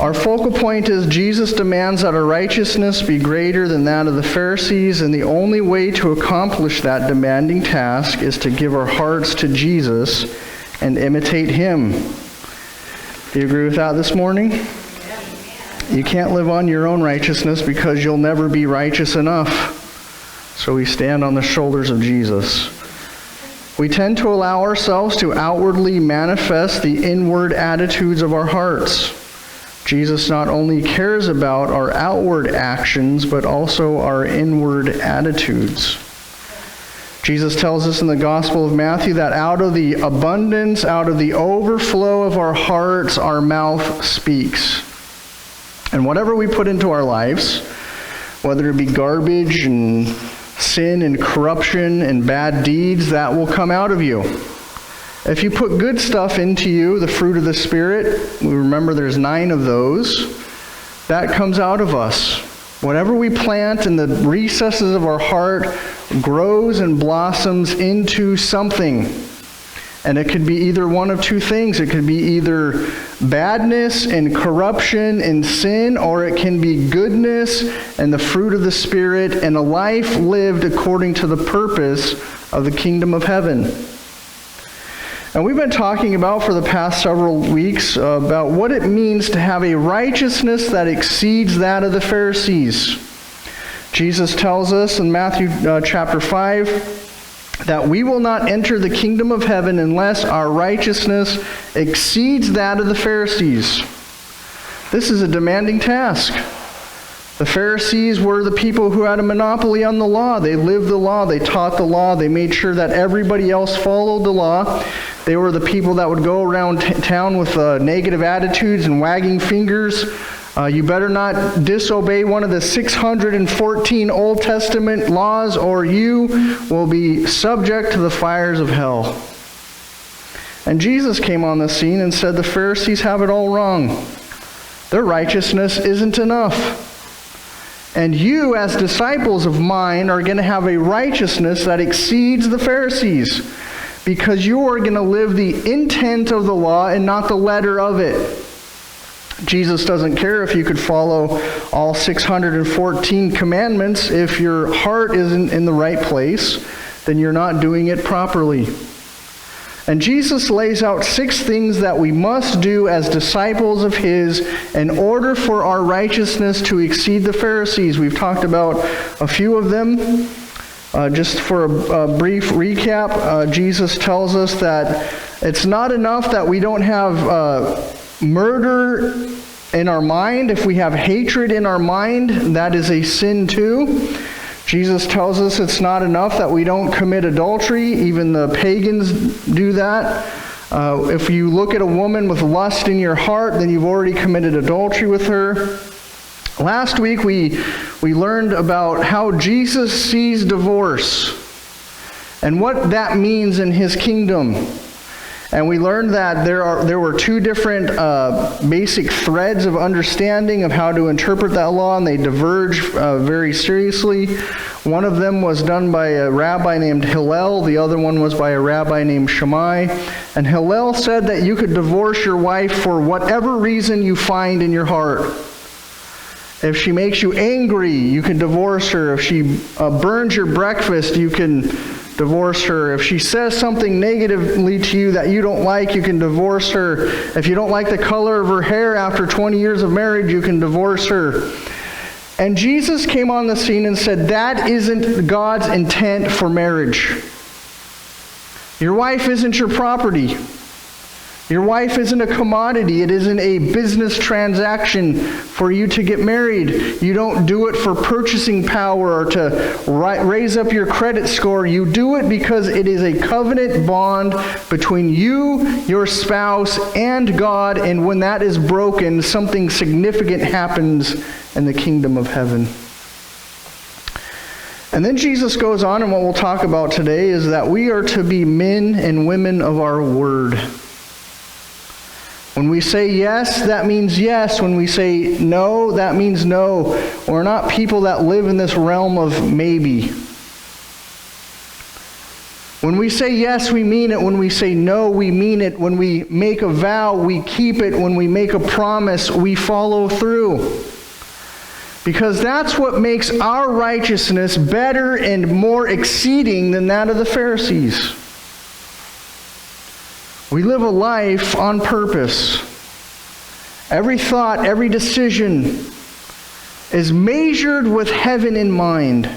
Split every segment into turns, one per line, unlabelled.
Our focal point is Jesus demands that our righteousness be greater than that of the Pharisees, and the only way to accomplish that demanding task is to give our hearts to Jesus and imitate Him. Do you agree with that this morning? You can't live on your own righteousness because you'll never be righteous enough. So we stand on the shoulders of Jesus. We tend to allow ourselves to outwardly manifest the inward attitudes of our hearts. Jesus not only cares about our outward actions, but also our inward attitudes. Jesus tells us in the Gospel of Matthew that out of the abundance, out of the overflow of our hearts, our mouth speaks. And whatever we put into our lives, whether it be garbage and sin and corruption and bad deeds, that will come out of you. If you put good stuff into you, the fruit of the Spirit, we remember there's 9 of those, that comes out of us. Whatever we plant in the recesses of our heart grows and blossoms into something. And it could be either one of two things. It could be either badness and corruption and sin, or it can be goodness and the fruit of the Spirit and a life lived according to the purpose of the kingdom of heaven. And we've been talking about for the past several weeks about what it means to have a righteousness that exceeds that of the Pharisees. Jesus tells us in Matthew chapter 5 that we will not enter the kingdom of heaven unless our righteousness exceeds that of the Pharisees. This is a demanding task. The Pharisees were the people who had a monopoly on the law. They lived the law. They taught the law. They made sure that everybody else followed the law. They were the people that would go around town with negative attitudes and wagging fingers. You better not disobey one of the 614 Old Testament laws, or you will be subject to the fires of hell. And Jesus came on the scene and said the Pharisees have it all wrong. Their righteousness isn't enough. And you, as disciples of mine, are going to have a righteousness that exceeds the Pharisees, because you are going to live the intent of the law and not the letter of it. Jesus doesn't care if you could follow all 614 commandments. If your heart isn't in the right place, then you're not doing it properly. And Jesus lays out 6 things that we must do as disciples of His in order for our righteousness to exceed the Pharisees. We've talked about a few of them. Just for a brief recap, Jesus tells us that it's not enough that we don't have murder in our mind. If we have hatred in our mind, that is a sin too. Jesus tells us it's not enough that we don't commit adultery. Even the pagans do that. If you look at a woman with lust in your heart, then you've already committed adultery with her. Last week we learned about how Jesus sees divorce and what that means in His kingdom. And we learned that there were 2 different basic threads of understanding of how to interpret that law, and they diverge very seriously. One of them was done by a rabbi named Hillel. The other one was by a rabbi named Shammai. And Hillel said that you could divorce your wife for whatever reason you find in your heart. If she makes you angry, you can divorce her. If she burns your breakfast, you can divorce her. If she says something negatively to you that you don't like, you can divorce her. If you don't like the color of her hair after 20 years of marriage, you can divorce her. And Jesus came on the scene and said, that isn't God's intent for marriage. Your wife isn't your property. Your wife isn't a commodity. It isn't a business transaction for you to get married. You don't do it for purchasing power or to raise up your credit score. You do it because it is a covenant bond between you, your spouse, and God. And when that is broken, something significant happens in the kingdom of heaven. And then Jesus goes on, and what we'll talk about today is that we are to be men and women of our word. When we say yes, that means yes. When we say no, that means no. We're not people that live in this realm of maybe. When we say yes, we mean it. When we say no, we mean it. When we make a vow, we keep it. When we make a promise, we follow through. Because that's what makes our righteousness better and more exceeding than that of the Pharisees. We live a life on purpose. Every thought, every decision is measured with heaven in mind.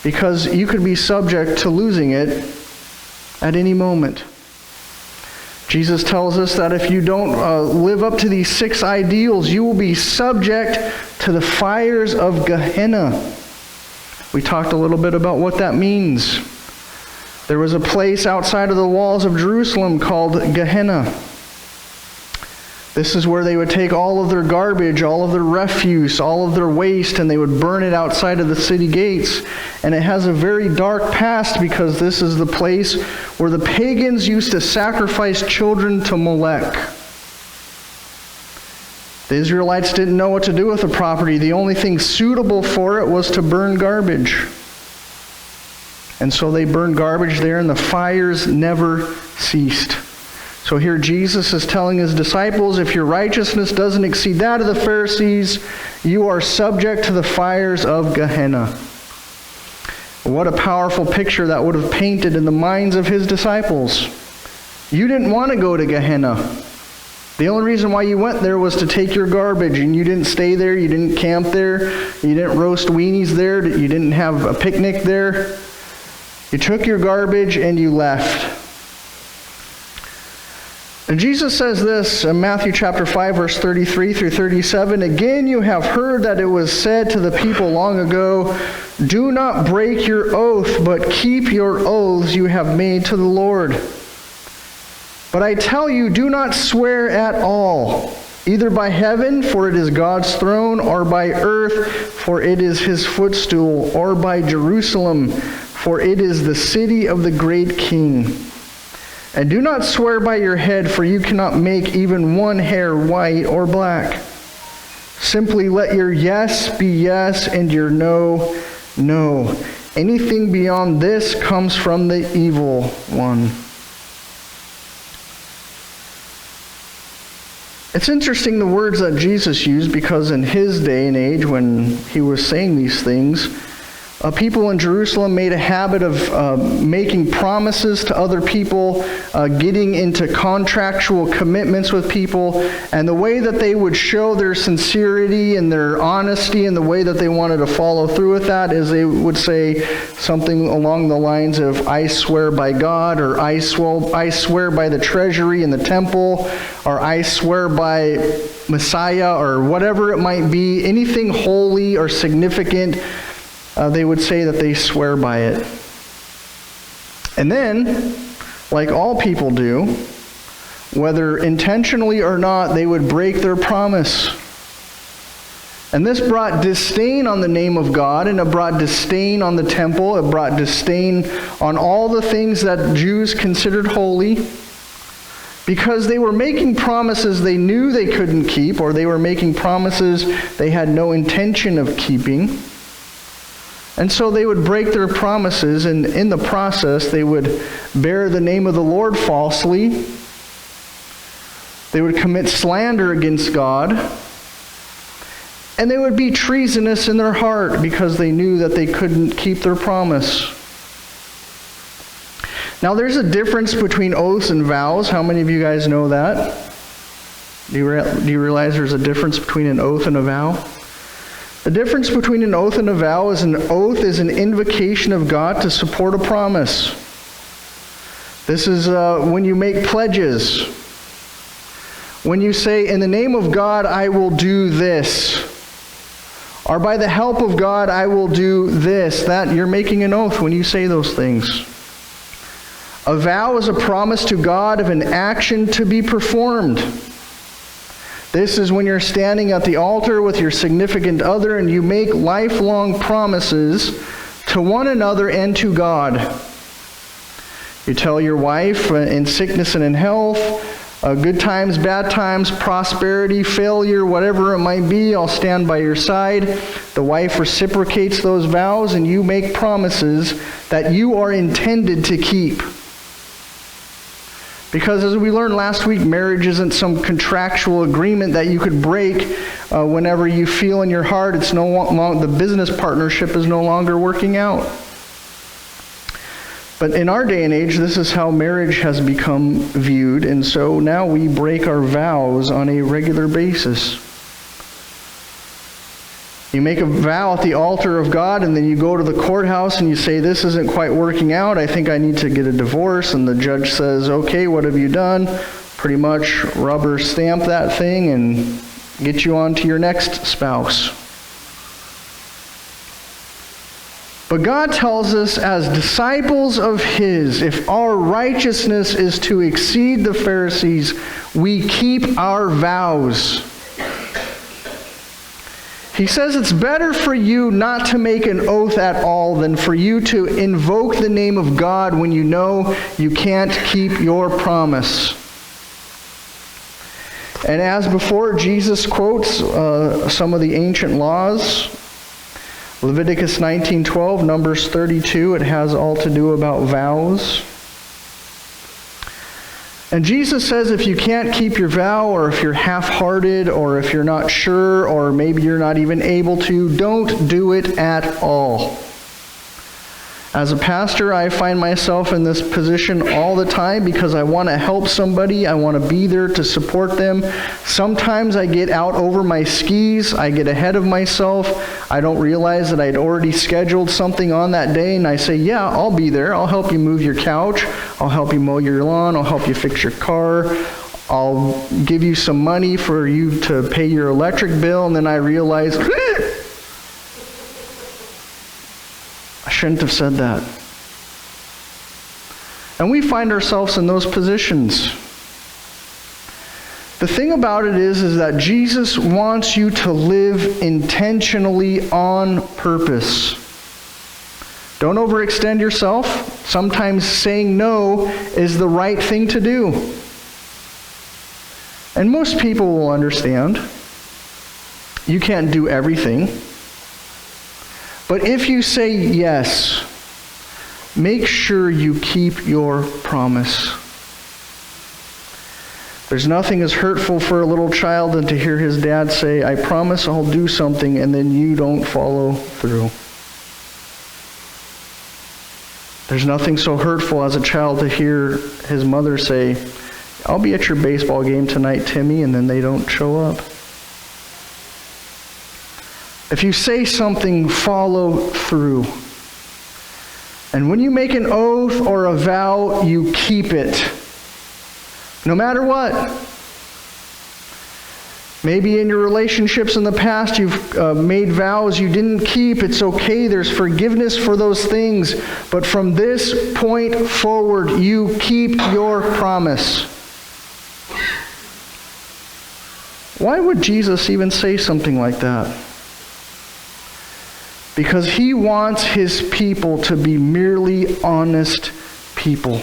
Because you could be subject to losing it at any moment. Jesus tells us that if you don't live up to these 6 ideals, you will be subject to the fires of Gehenna. We talked a little bit about what that means. There was a place outside of the walls of Jerusalem called Gehenna. This is where they would take all of their garbage, all of their refuse, all of their waste, and they would burn it outside of the city gates. And it has a very dark past because this is the place where the pagans used to sacrifice children to Molech. The Israelites didn't know what to do with the property. The only thing suitable for it was to burn garbage. And so they burned garbage there, and the fires never ceased. So here Jesus is telling his disciples, if your righteousness doesn't exceed that of the Pharisees, you are subject to the fires of Gehenna. What a powerful picture that would have painted in the minds of his disciples. You didn't want to go to Gehenna. The only reason why you went there was to take your garbage, and you didn't stay there, you didn't camp there, you didn't roast weenies there, you didn't have a picnic there. You took your garbage and you left. And Jesus says this in Matthew chapter 5, verse 33 through 37, again you have heard that it was said to the people long ago, do not break your oath, but keep your oaths you have made to the Lord. But I tell you, do not swear at all, either by heaven, for it is God's throne, or by earth, for it is his footstool, or by Jerusalem, for it is the city of the great King. And do not swear by your head, for you cannot make even one hair white or black. Simply let your yes be yes and your no, no. Anything beyond this comes from the evil one. It's interesting the words that Jesus used, because in his day and age when he was saying these things, people in Jerusalem made a habit of making promises to other people, getting into contractual commitments with people, and the way that they would show their sincerity and their honesty and the way that they wanted to follow through with that is they would say something along the lines of, I swear by God, or I swear by the treasury in the temple, or I swear by Messiah, or whatever it might be, anything holy or significant. They would say that they swear by it. And then, like all people do, whether intentionally or not, they would break their promise. And this brought disdain on the name of God, and it brought disdain on the temple. It brought disdain on all the things that Jews considered holy, because they were making promises they knew they couldn't keep, or they were making promises they had no intention of keeping. And so they would break their promises, and in the process, they would bear the name of the Lord falsely. They would commit slander against God. And they would be treasonous in their heart because they knew that they couldn't keep their promise. Now, there's a difference between oaths and vows. How many of you guys know that? Do you realize there's a difference between an oath and a vow? The difference between an oath and a vow is an oath is an invocation of God to support a promise. This is when you make pledges. When you say, in the name of God, I will do this. Or by the help of God, I will do this. That you're making an oath when you say those things. A vow is a promise to God of an action to be performed. This is when you're standing at the altar with your significant other and you make lifelong promises to one another and to God. You tell your wife in sickness and in health, Good times, bad times, prosperity, failure, whatever it might be, I'll stand by your side. The wife reciprocates those vows, and you make promises that you are intended to keep. Because as we learned last week, marriage isn't some contractual agreement that you could break whenever you feel in your heart it's the business partnership is no longer working out. But in our day and age, this is how marriage has become viewed, and so now we break our vows on a regular basis. You make a vow at the altar of God, and then you go to the courthouse and you say, this isn't quite working out, I think I need to get a divorce, and the judge says, okay, what have you done? Pretty much rubber stamp that thing and get you on to your next spouse. But God tells us as disciples of His, if our righteousness is to exceed the Pharisees, we keep our vows. He says it's better for you not to make an oath at all than for you to invoke the name of God when you know you can't keep your promise. And as before, Jesus quotes some of the ancient laws. Leviticus 19:12, Numbers 32, it has all to do about vows. And Jesus says if you can't keep your vow, or if you're half-hearted, or if you're not sure, or maybe you're not even able to, don't do it at all. As a pastor, I find myself in this position all the time because I want to help somebody. I want to be there to support them. Sometimes I get out over my skis. I get ahead of myself. I don't realize that I'd already scheduled something on that day, and I say, yeah, I'll be there. I'll help you move your couch. I'll help you mow your lawn. I'll help you fix your car. I'll give you some money for you to pay your electric bill, and then I realize, I shouldn't have said that. And we find ourselves in those positions. The thing about it is that Jesus wants you to live intentionally on purpose. Don't overextend yourself. Sometimes saying no is the right thing to do. And most people will understand. You can't do everything. But if you say yes, make sure you keep your promise. There's nothing as hurtful for a little child than to hear his dad say, I promise I'll do something, and then you don't follow through. There's nothing so hurtful as a child to hear his mother say, I'll be at your baseball game tonight, Timmy, and then they don't show up. If you say something, follow through. And when you make an oath or a vow, you keep it. No matter what. Maybe in your relationships in the past, you've made vows you didn't keep. It's okay. There's forgiveness for those things. But from this point forward, you keep your promise. Why would Jesus even say something like that? Because He wants His people to be merely honest people.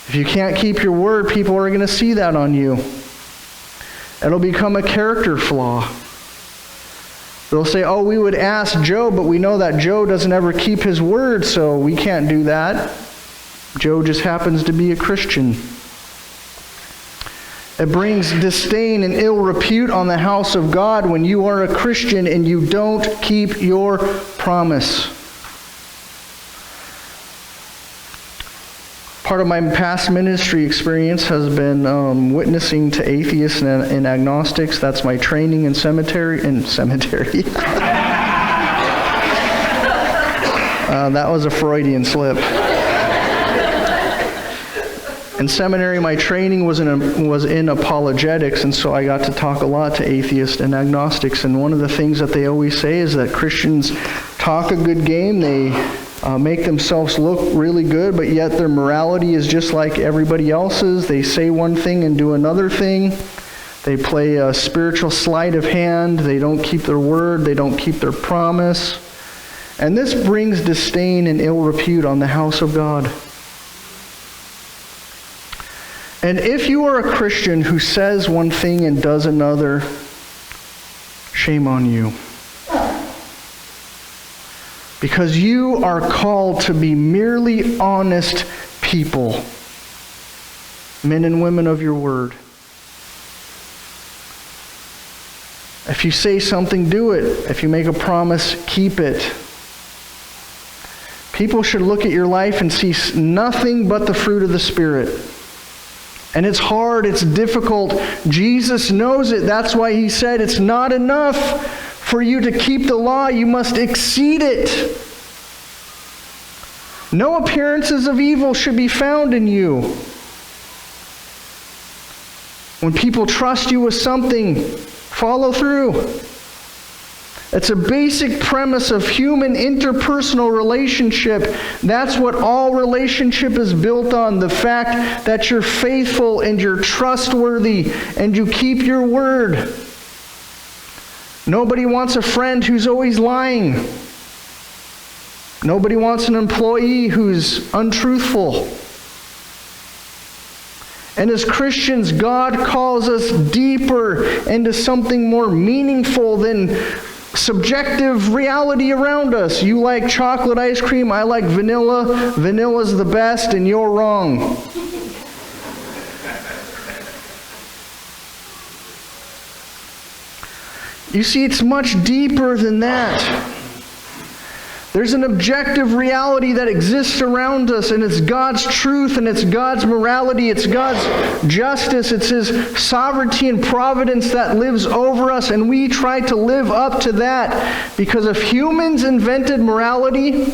If you can't keep your word, people are going to see that on you. It'll become a character flaw. They'll say, oh, we would ask Joe, but we know that Joe doesn't ever keep his word, so we can't do that. Joe just happens to be a Christian. It brings disdain and ill repute on the house of God when you are a Christian and you don't keep your promise. Part of my past ministry experience has been witnessing to atheists and agnostics. That's my training in seminary. That was a Freudian slip. In seminary, my training was in apologetics, and so I got to talk a lot to atheists and agnostics. And one of the things that they always say is that Christians talk a good game, they make themselves look really good, but yet their morality is just like everybody else's. They say one thing and do another thing. They play a spiritual sleight of hand. They don't keep their word. They don't keep their promise. And this brings disdain and ill repute on the house of God. And if you are a Christian who says one thing and does another, shame on you. Because you are called to be merely honest people, men and women of your word. If you say something, do it. If you make a promise, keep it. People should look at your life and see nothing but the fruit of the Spirit. And it's hard, it's difficult. Jesus knows it. That's why he said it's not enough for you to keep the law. You must exceed it. No appearances of evil should be found in you. When people trust you with something, follow through. It's a basic premise of human interpersonal relationship. That's what all relationship is built on. The fact that you're faithful and you're trustworthy and you keep your word. Nobody wants a friend who's always lying. Nobody wants an employee who's untruthful. And as Christians, God calls us deeper into something more meaningful than subjective reality around us. You like chocolate ice cream, I like vanilla. Vanilla's the best, and you're wrong. You see, it's much deeper than that. There's an objective reality that exists around us, and it's God's truth, and it's God's morality, it's God's justice, it's His sovereignty and providence that lives over us, and we try to live up to that. Because if humans invented morality,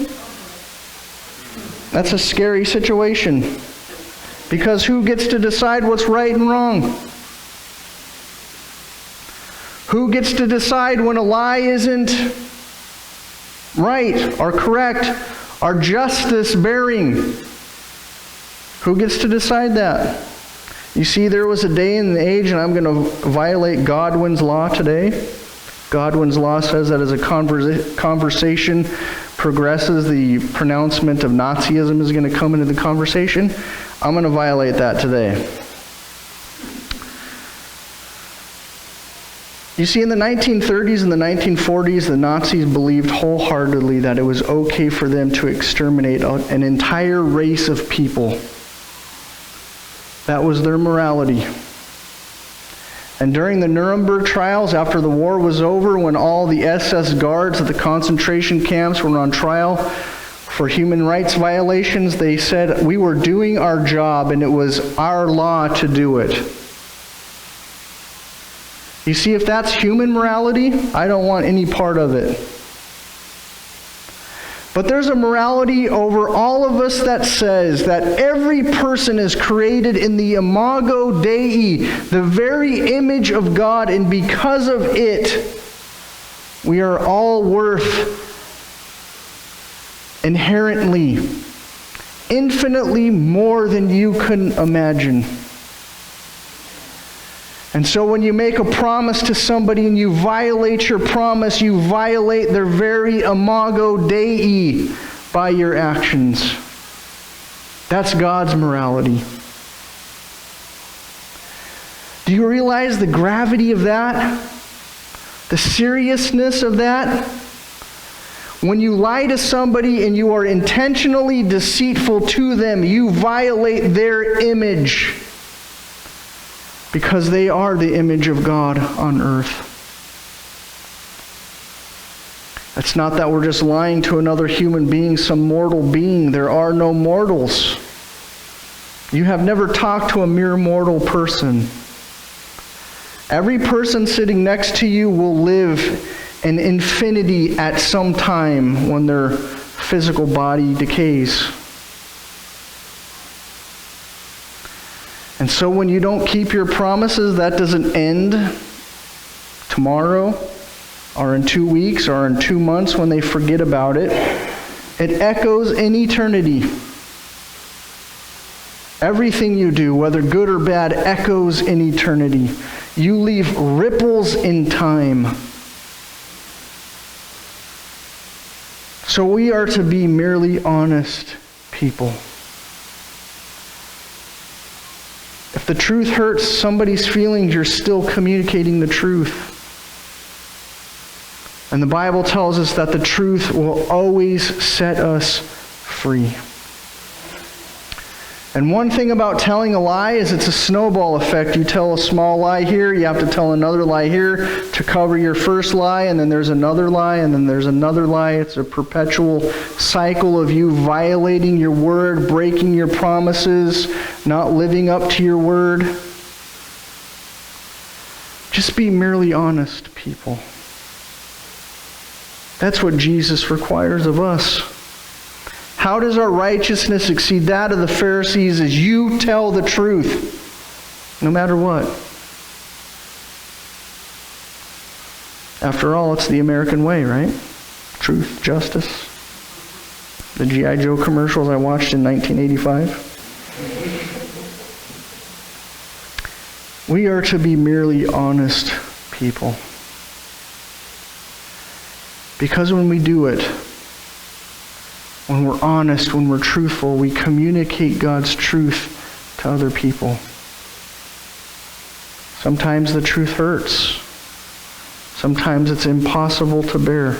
that's a scary situation. Because who gets to decide what's right and wrong? Who gets to decide when a lie isn't right or correct or justice bearing? Who gets to decide that? You see, there was a day and an age, and I'm going to violate Godwin's law today. Godwin's law says that as a conversation progresses, the pronouncement of Nazism is going to come into the conversation. I'm going to violate that today. You see, in the 1930s and the 1940s, the Nazis believed wholeheartedly that it was okay for them to exterminate an entire race of people. That was their morality. And during the Nuremberg trials, after the war was over, when all the SS guards at the concentration camps were on trial for human rights violations, they said, we were doing our job and it was our law to do it. You see, if that's human morality, I don't want any part of it. But there's a morality over all of us that says that every person is created in the imago Dei, the very image of God, and because of it, we are all worth inherently, infinitely more than you can imagine. And so when you make a promise to somebody and you violate your promise, you violate their very imago Dei by your actions. That's God's morality. Do you realize the gravity of that? The seriousness of that? When you lie to somebody and you are intentionally deceitful to them, you violate their image. Because they are the image of God on earth. It's not that we're just lying to another human being, some mortal being. There are no mortals. You have never talked to a mere mortal person. Every person sitting next to you will live an infinity at some time when their physical body decays. And so when you don't keep your promises, that doesn't end tomorrow or in 2 weeks or in 2 months when they forget about it. It echoes in eternity. Everything you do, whether good or bad, echoes in eternity. You leave ripples in time. So we are to be merely honest people. If If the truth hurts somebody's feelings, you're still communicating the truth. And the Bible tells us that the truth will always set us free. And one thing about telling a lie is it's a snowball effect. You tell a small lie here, you have to tell another lie here to cover your first lie, and then there's another lie, and then there's another lie. It's a perpetual cycle of you violating your word, breaking your promises, not living up to your word. Just be merely honest, people. That's what Jesus requires of us. How does our righteousness exceed that of the Pharisees? As you tell the truth, no matter what. After all, it's the American way, right? Truth, justice. The G.I. Joe commercials I watched in 1985. We are to be merely honest people. Because when we do it, when we're honest, when we're truthful, we communicate God's truth to other people. Sometimes the truth hurts. Sometimes it's impossible to bear.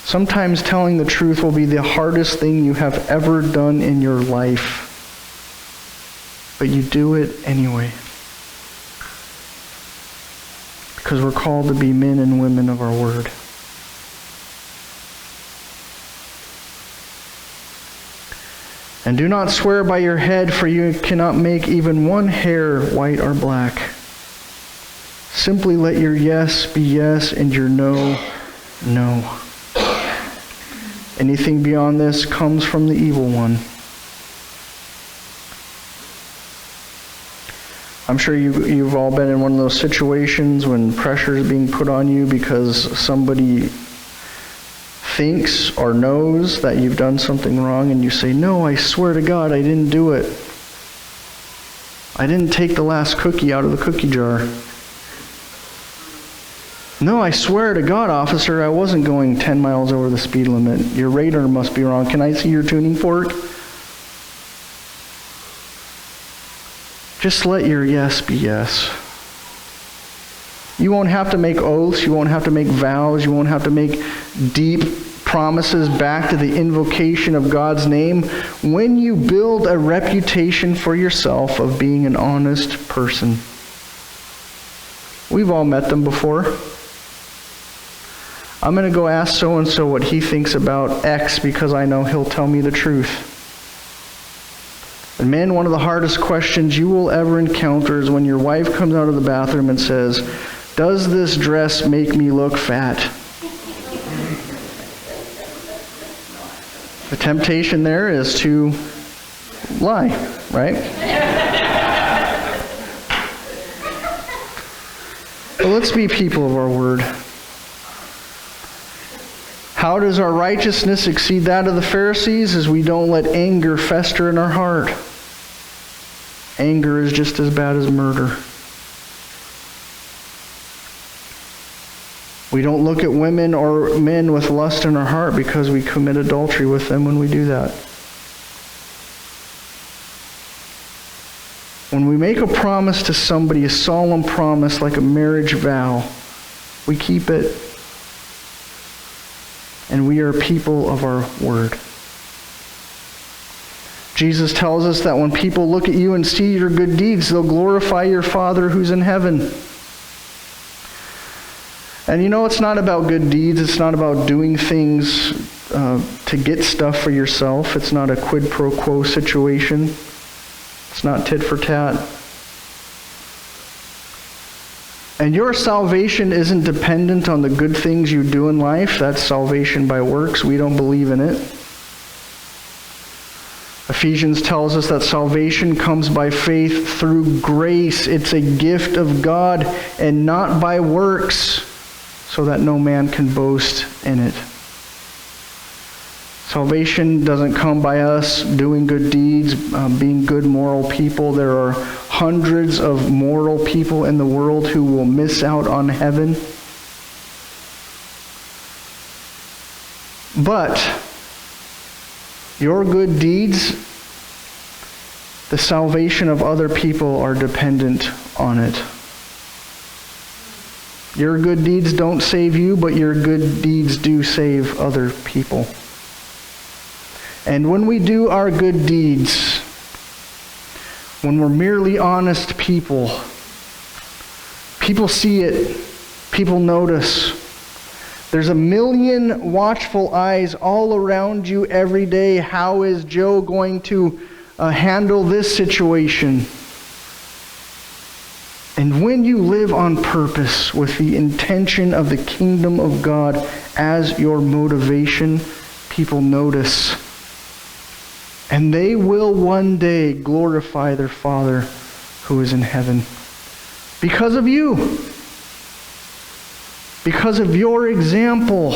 Sometimes telling the truth will be the hardest thing you have ever done in your life. But you do it anyway. Because we're called to be men and women of our word. And do not swear by your head, for you cannot make even one hair white or black. Simply let your yes be yes and your no, no. Anything beyond this comes from the evil one. I'm sure you've all been in one of those situations when pressure is being put on you because somebody thinks or knows that you've done something wrong, and you say, "No, I swear to God, I didn't do it. I didn't take the last cookie out of the cookie jar. No, I swear to God, officer, I wasn't going 10 miles over the speed limit. Your radar must be wrong. Can I see your tuning fork?" Just let your yes be yes. You won't have to make oaths. You won't have to make vows. You won't have to make deep promises back to the invocation of God's name when you build a reputation for yourself of being an honest person. We've all met them before. I'm going to go ask so-and-so what he thinks about X because I know he'll tell me the truth. And man, one of the hardest questions you will ever encounter is when your wife comes out of the bathroom and says, "Does this dress make me look fat?" The temptation there is to lie, right? But let's be people of our word. How does our righteousness exceed that of the Pharisees? As we don't let anger fester in our heart. Anger is just as bad as murder. We don't look at women or men with lust in our heart because we commit adultery with them when we do that. When we make a promise to somebody, a solemn promise like a marriage vow, we keep it. And we are people of our word. Jesus tells us that when people look at you and see your good deeds, they'll glorify your Father who's in heaven. And you know, it's not about good deeds. It's not about doing things to get stuff for yourself. It's not a quid pro quo situation. It's not tit for tat. And your salvation isn't dependent on the good things you do in life. That's salvation by works. We don't believe in it. Ephesians tells us that salvation comes by faith through grace. It's a gift of God and not by works, so that no man can boast in it. Salvation doesn't come by us doing good deeds, being good moral people. There are hundreds of moral people in the world who will miss out on heaven. But your good deeds the salvation of other people are dependent on it. Your good deeds don't save you, but your good deeds do save other people. And when we do our good deeds, when we're merely honest people, people see it, people notice. There's a million watchful eyes all around you every day. How is Joe going to handle this situation? And when you live on purpose with the intention of the kingdom of God as your motivation, people notice. And they will one day glorify their Father who is in heaven. Because of you. Because of your example.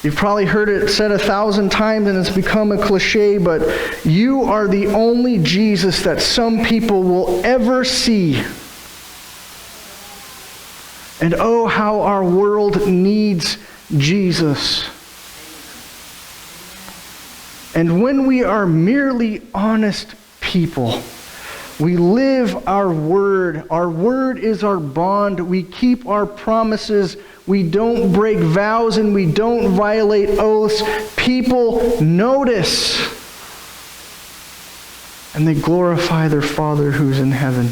You've probably heard it said 1,000 times and it's become a cliche, but you are the only Jesus that some people will ever see. And oh, how our world needs Jesus. And when we are merely honest people, we live our word. Our word is our bond. We keep our promises. We don't break vows and we don't violate oaths. People notice. And they glorify their Father who's in heaven.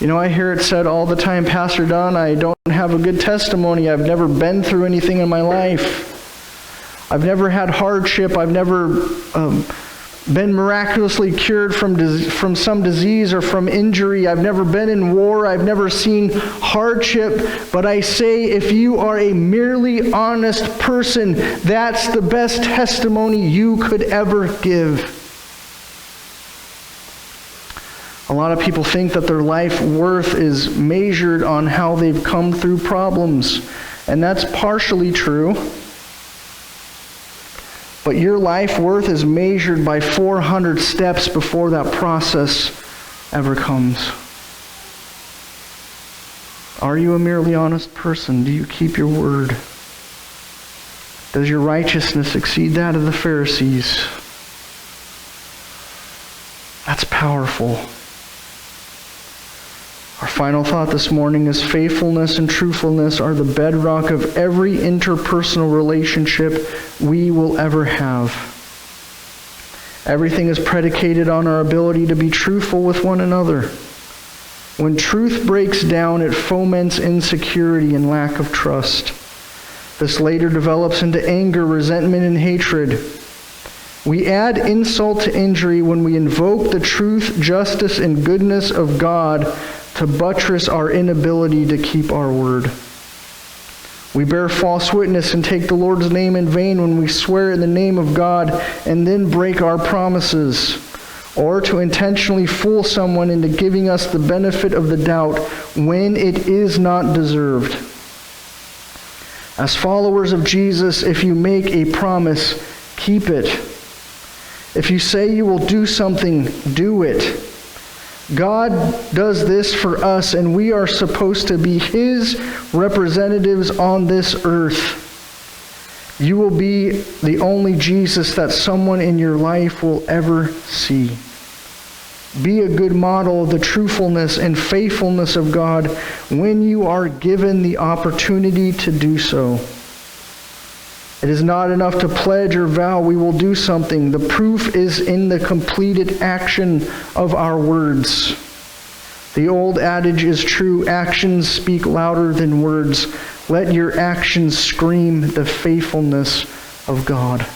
You know, I hear it said all the time, Pastor Don, I don't have a good testimony. I've never been through anything in my life. I've never had hardship. I've never been miraculously cured from some disease or from injury. I've never been in war. I've never seen hardship. But I say, if you are a merely honest person, that's the best testimony you could ever give. A lot of people think that their life worth is measured on how they've come through problems. And that's partially true. But your life worth is measured by 400 steps before that process ever comes. Are you a merely honest person? Do you keep your word? Does your righteousness exceed that of the Pharisees? That's powerful. Our final thought this morning is faithfulness and truthfulness are the bedrock of every interpersonal relationship we will ever have. Everything is predicated on our ability to be truthful with one another. When truth breaks down, it foments insecurity and lack of trust. This later develops into anger, resentment, and hatred. We add insult to injury when we invoke the truth, justice, and goodness of God to buttress our inability to keep our word. We bear false witness and take the Lord's name in vain when we swear in the name of God and then break our promises, or to intentionally fool someone into giving us the benefit of the doubt when it is not deserved. As followers of Jesus, if you make a promise, keep it. If you say you will do something, do it. God does this for us, and we are supposed to be His representatives on this earth. You will be the only Jesus that someone in your life will ever see. Be a good model of the truthfulness and faithfulness of God when you are given the opportunity to do so. It is not enough to pledge or vow we will do something. The proof is in the completed action of our words. The old adage is true, actions speak louder than words. Let your actions scream the faithfulness of God.